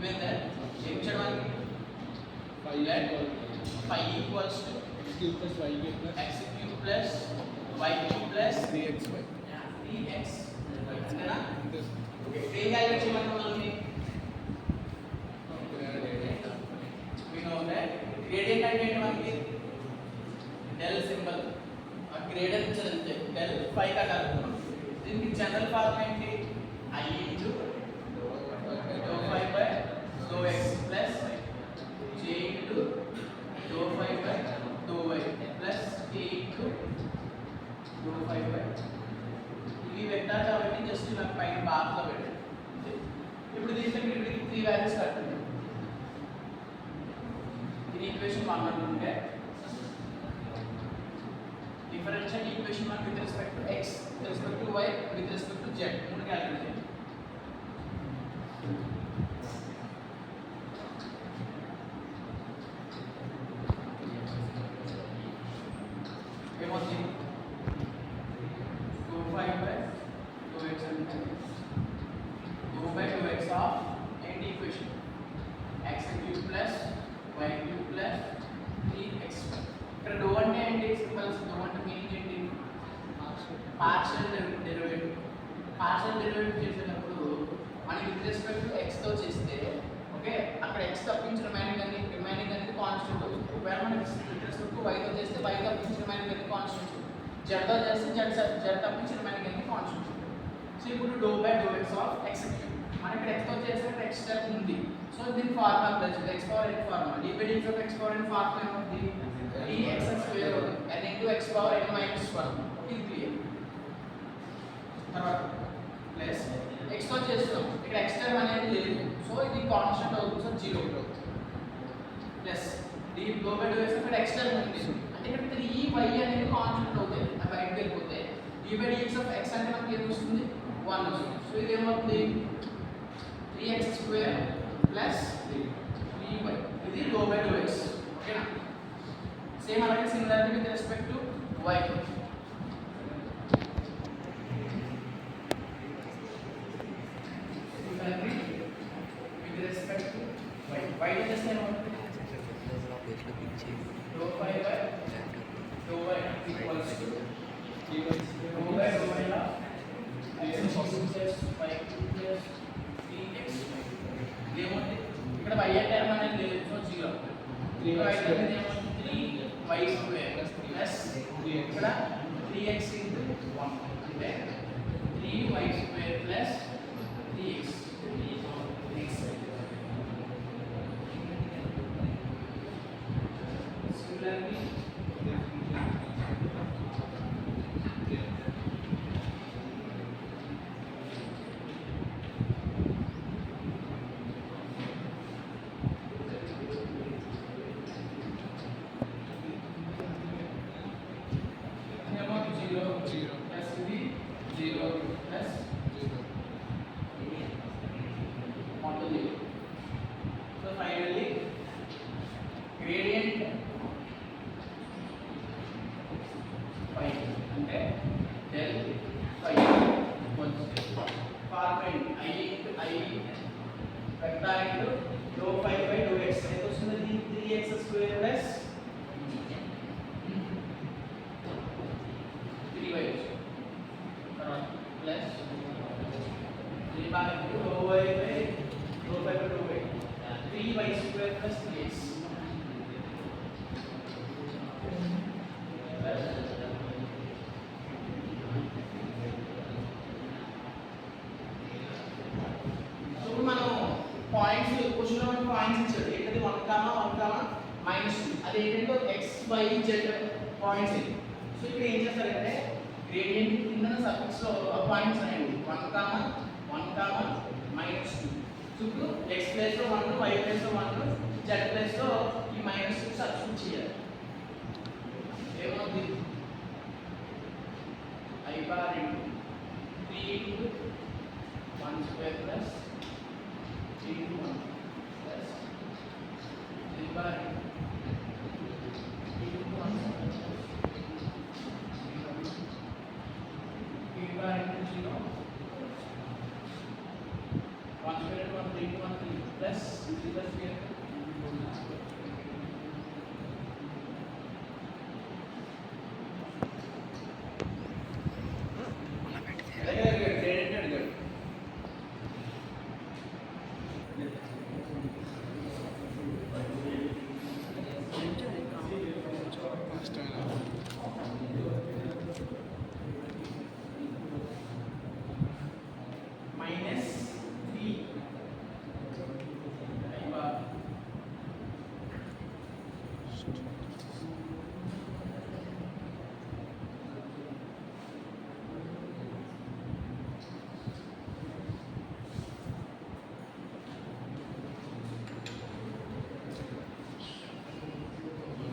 given that ఏం చేయడానికి 5 equals to x cube plus y cube plus x cube plus y cube plus 3xy. 3x అంతేనా okay ఏ value చేయమంటాం we know that gradient అంటే ఏంటి మనకి del సింబల్ ఆ gradient చదివితే del phi కా కలుపుతాం దీనికి జనరల్ ఫార్ములా ఏంటి I into dou phi by dou x plus j into dou phi by dou y plus k into dou phi by ఇది వెక్టర్ కాబట్టి జస్ట్ ఇలా పైన బాక్స్ లో పెట్టండి ఇప్పుడు దీంట్లో మీరు 3 వాల్యూస్ కట్టండి ఇది ఈక్వేషన్ 1 అనుకుంటే differential equation 1 with respect to x with respect to y with respect to z మూడు క్యాలిక్యులేట్ చేయండి ఏమవుతుంది 2 by 2x అంటే 2 by 2x ఆఫ్ ఏంటి equation x cube plus y cube plus 3x ఇక్కడ డో అంటే ఏంటి సింబల్స్ డో అంటే meaning ఏంటి పార్షియల్ డెరివేటివ్ చేసేటప్పుడు మనకి విత్ రెస్పెక్ట్ టు x తో చేస్తే ఓకే అక్కడ x తప్పించిన రిమైనింగ్ అనేది కాన్స్టెంట్ అవుతుంది ఒకవేళ మనకి విత్ రెస్పెక్ట్ టు y తో చేస్తే y తప్పించిన రిమైనింగ్ అనేది కాన్స్టెంట్ z తో చేస్తే z తప్పించిన రిమైనింగ్ అనేది కాన్స్టెంట్ సో ఇప్పుడు doe by doe x of x cube మనకి x తో చేస్తే x స్టెప్ ఉంది సో దీని formula plus x power n formula depending of x power n formula ఏమవుతుంది dx స్క్వేర్ అవుతుంది n into x power n minus 1 ఇది clear తర్వాత plus x తో చేస్తున్నాం ఇక్కడ x టర్మ్ అనేది లేదు సో ఇది కాన్స్టెంట్ అవుతుంది so 0 plus d doe by doe x ఇక్కడ x టర్మ్ ఉంది అంటే ఇక్కడ 3y అనేది కాన్స్టెంట్ అవుతుంది అది బయటకు వెళ్ళిపోతే d by dx of x అంటే మనకి ఏం వస్తుంది 1 వస్తుంది సో ఇది ఏమవుతుంది 3x స్క్వేర్ ప్లస్ 3y ఇది డో బై డో x ఓకేనా సేమ్ అలాగే similarly with respect to y similarly with respect to y చేస్తే ఏమవుతుంది dou phi by dou y equals to dou by dou y la x cube plus y cube plus 3x ఏమవుతుంది ఇక్కడ y term అనేది లేదు so 0 3y term ఏమవుతుంది 3y square plus ఇక్కడ 3x into 1 అంటే 3y square plus 3x similarly so finally gradient phi అంటే del phi equals formula I into I vector into dou phi by dou x ఎంత వస్తుంది 3x square plus 3y తర్వాత plus 3 by dou y by dou phi by dou y 3y square plus 3x so మనం points question లో points ఇచ్చాడు ఏంటది 1 comma 1 comma -2 అది ఏంటంటే x y z points ఇది సో ఇక్కడ ఏం చేస్తారంటే గ్రేడియంట్ కింద సఫిక్స్ లో ఆ పాయింట్స్ అనేవి 1 కామా -2 సో ఇప్పుడు x ప్లేస్ లో 1 y ప్లేస్ లో 1 z ప్లేస్ లో ఈ -2 సబ్స్టిట్యూట్ చేయాలి ఏమవుతుంది I bar into 3 into 1 square plus 3 into 1 plus 3 bar into 3 into 1 3 bar into 0 1 square into 1 3 into 1 3 plus 3 plus 3